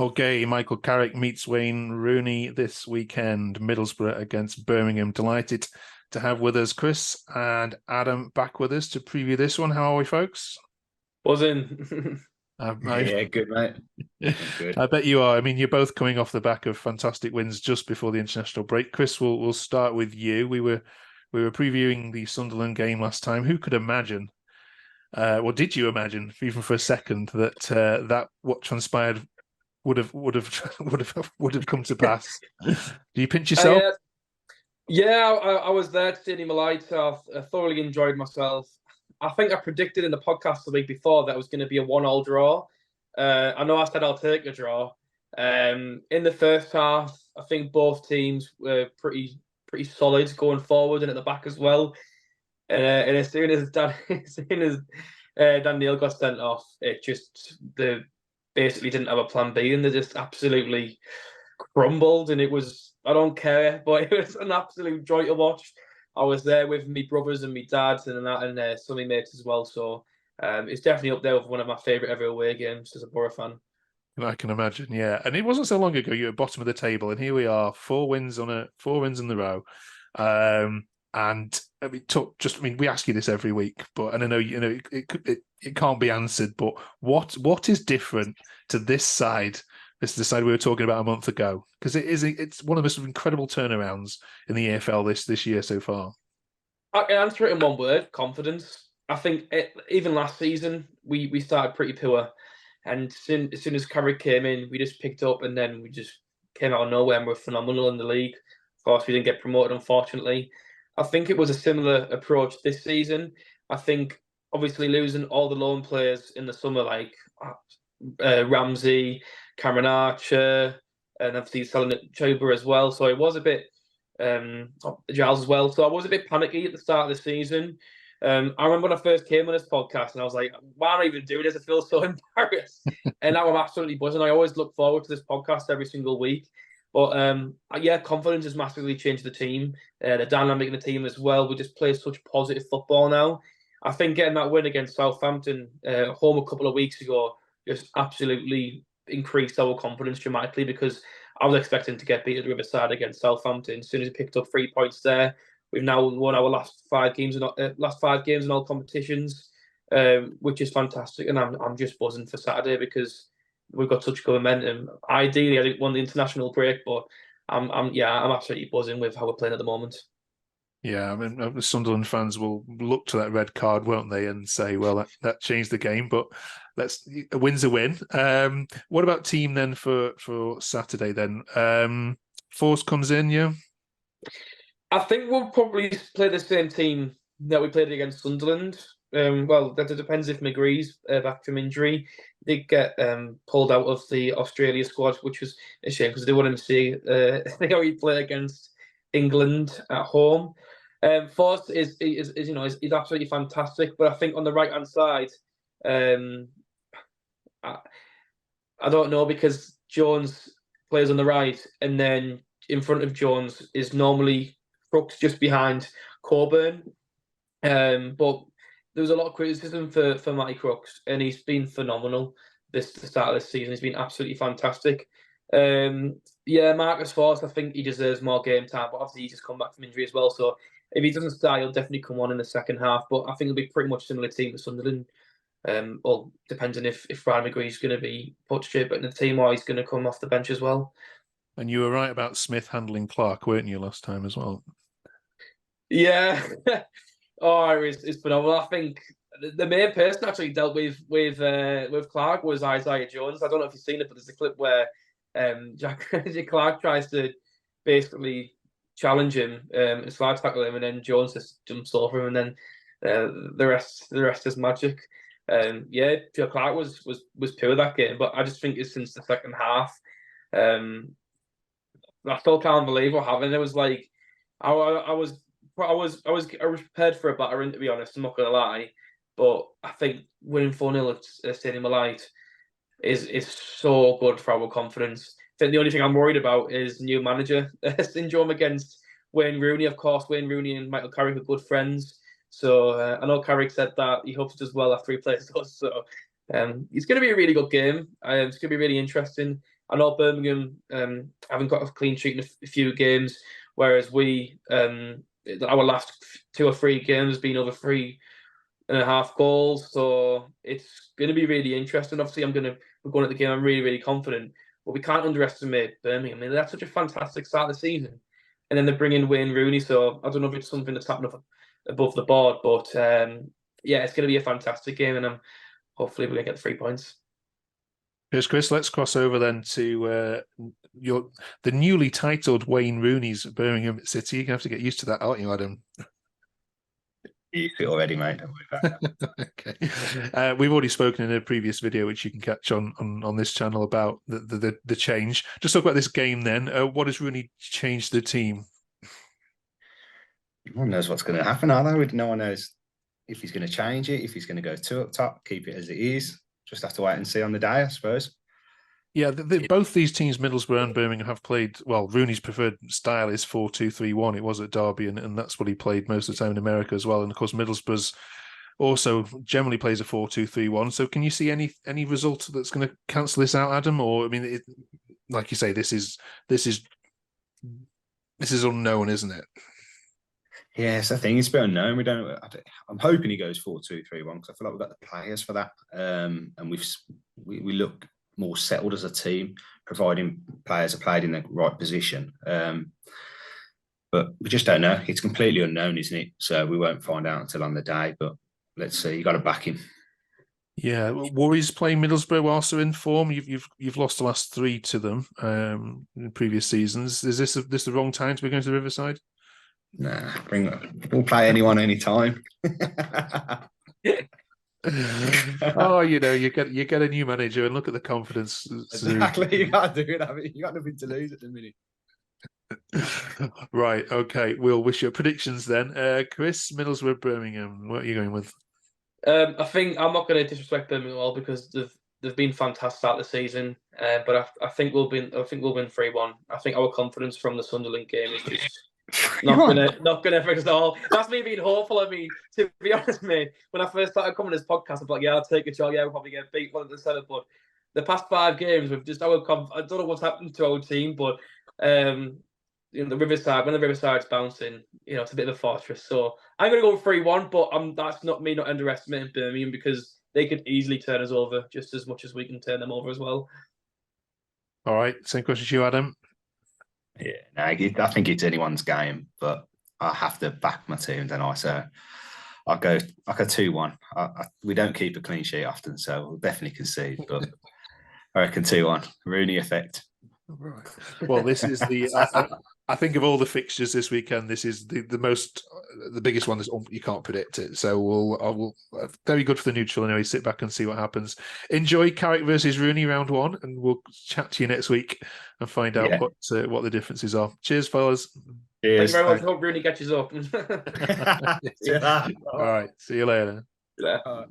Okay, Michael Carrick meets Wayne Rooney this weekend. Middlesbrough against Birmingham. Delighted to have with us Chris and Adam back with us to preview this one. How are we, folks? Buzzing. Yeah, good, mate. I Good. bet you are. I mean, you're both coming off the back of fantastic wins just before the international break. Chris, we'll start with you. We were previewing the Sunderland game last time. Who could imagine? Well, did you imagine, even for a second, that that what transpired would have come to pass? Do you pinch yourself? I was there to see my lights off. I thoroughly enjoyed myself. I think I predicted in the podcast the week before that it was going to be a 1-1 draw. I know I said I'll take a draw. In the first half, I think both teams were pretty solid going forward and at the back as well. And as soon as Dan Neil got sent off, they basically didn't have a plan B, and they just absolutely crumbled. And it was, I don't care, but it was an absolute joy to watch. I was there with me brothers and me dads and some of my mates as well. So it's definitely up there with one of my favourite ever away games as a Boro fan. I can imagine, yeah. And it wasn't so long ago you were at the bottom of the table, and here we are, four wins in the row. And I mean, we ask you this every week, but and I know it can't be answered. But what is different to this side? This is the side we were talking about a month ago, because it's one of the most incredible turnarounds in the EFL this year so far. I can answer it in one word: confidence. I think even last season we started pretty poor, and as soon as Carrick came in, we just picked up, and then we just came out of nowhere and were phenomenal in the league. Of course, we didn't get promoted, unfortunately. I think it was a similar approach this season. I think obviously losing all the loan players in the summer, like Ramsey, Cameron Archer, and obviously selling it Chuba as well. So it was a bit Giles as well. So I was a bit panicky at the start of the season. I remember when I first came on this podcast and I was like, why am I even doing this? I feel so embarrassed. And now I'm absolutely buzzing. I always look forward to this podcast every single week. But confidence has massively changed the team, the dynamic of the team as well. We just play such positive football now. I think getting that win against Southampton home a couple of weeks ago just absolutely increased our confidence dramatically, because I was expecting to get beat at the Riverside against Southampton. As soon as we picked up 3 points there, we've now won our last 5 games in all competitions, which is fantastic. And I'm just buzzing for Saturday because we've got such good momentum. Ideally, I didn't want the international break, but I'm absolutely buzzing with how we're playing at the moment. Yeah, I mean, the Sunderland fans will look to that red card, won't they, and say, "Well, that changed the game." But a win's a win. What about team then for Saturday? Then Force comes in, yeah. I think we'll probably play the same team that we played against Sunderland. Well, that depends if McGree's back from injury. They get pulled out of the Australia squad, which was a shame because they wanted to see how he play against England at home. Force is absolutely fantastic, but I think on the right hand side, I don't know, because Jones plays on the right, and then in front of Jones is normally Crooks just behind Coburn. But there was a lot of criticism for Matty Crooks, and he's been phenomenal the start of this season. He's been absolutely fantastic. Marcus Forss, I think he deserves more game time, but obviously he's just come back from injury as well. So if he doesn't start, he'll definitely come on in the second half. But I think it'll be pretty much similar team to Sunderland. Well, depending if Ryan McGree's going to be put straight back in the team or he's going to come off the bench as well. And you were right about Smith handling Clark, weren't you, last time as well? Yeah. It's phenomenal. I think the main person actually dealt with Clark was Isaiah Jones. I don't know if you've seen it, but there's a clip where Jack Clark tries to basically challenge him, slide tackle him, and then Jones just jumps over him, and then the rest is magic. Joe Clark was poor that game, but I just think it's since the second half. I still can't believe what happened. It was like I was prepared for a battering, to be honest. I'm not gonna lie, but I think winning 4-0 at Stadium of Light is so good for our confidence. I think the only thing I'm worried about is new manager syndrome against Wayne Rooney. Of course, Wayne Rooney and Michael Carrick are good friends, so I know Carrick said that he hopes it does well after he plays us. So it's going to be a really good game. It's going to be really interesting. I know Birmingham haven't got a clean sheet in a few games, whereas we, our last 2 or 3 games has been over 3.5 goals. So it's going to be really interesting. Obviously, we're going at the game. I'm really, really confident, but we can't underestimate Birmingham. I mean, that's such a fantastic start of the season, and then they bring in Wayne Rooney. So I don't know if it's something that's happening above the board, but yeah, it's going to be a fantastic game, and hopefully we're going to get the 3 points. Here's Chris. Let's cross over then to the newly titled Wayne Rooney's Birmingham City. You're gonna have to get used to that, aren't you, Adam? You see already, mate. Don't worry about that. Okay. We've already spoken in a previous video, which you can catch on this channel, about the change. Just talk about this game then. What has Rooney changed the team? No one knows what's going to happen, are there? No one knows if he's going to change it, if he's going to go 2 up top, keep it as it is. Just have to wait and see on the day, I suppose. Yeah, both these teams, Middlesbrough and Birmingham, have played, well, Rooney's preferred style is 4-2-3-1. It was at Derby, and that's what he played most of the time in America as well. And, of course, Middlesbrough's also generally plays a 4-2-3-1. So can you see any result that's going to cancel this out, Adam? Or, I mean, like you say, this is unknown, isn't it? Yes, I think it's a bit unknown. I'm hoping he goes 4-2-3-1 because I feel like we've got the players for that, and we look more settled as a team, providing players are played in the right position. But we just don't know. It's completely unknown, isn't it? So we won't find out until on the day. But let's see. You got to back him. Yeah, worries playing Middlesbrough whilst they're in form. You've lost the last 3 to them in previous seasons. Is this the wrong time to be going to the Riverside? Nah, we'll play anyone anytime. Oh, you get a new manager and look at the confidence. Exactly, you got to do it. I mean, you got nothing to lose at the minute. Right, okay. We'll wish your predictions then. Chris, Middlesbrough, Birmingham. What are you going with? I think I'm not going to disrespect Birmingham at all because they've been fantastic at the season. But I think we'll win 3-1. I think our confidence from the Sunderland game is just not gonna fix it all. That's me being hopeful. I mean, to be honest, mate, when I first started coming to this podcast, I'm like, yeah, I'll take a shot. Yeah, we'll probably get beat 1-7. But the past 5 games, we've just I don't know what's happened to our team, but the Riverside, when the Riverside's bouncing, it's a bit of a fortress. So I'm gonna go 3-1, but that's not me not underestimating Birmingham because they could easily turn us over just as much as we can turn them over as well. All right, same question to you, Adam. Yeah, no, I think it's anyone's game, but I have to back my team, don't I? So I'll go 2-1. We don't keep a clean sheet often, so we'll definitely concede, but I reckon 2-1. Rooney effect. Right. Well, this is I think of all the fixtures this weekend, this is the biggest one that you can't predict it. So we'll very good for the neutral anyway. Sit back and see what happens. Enjoy Carrick versus Rooney round 1, and we'll chat to you next week and find out what the differences are. Cheers, fellas. Cheers. Thank you very much. Hope Rooney catches up. All right. See you later. Yeah.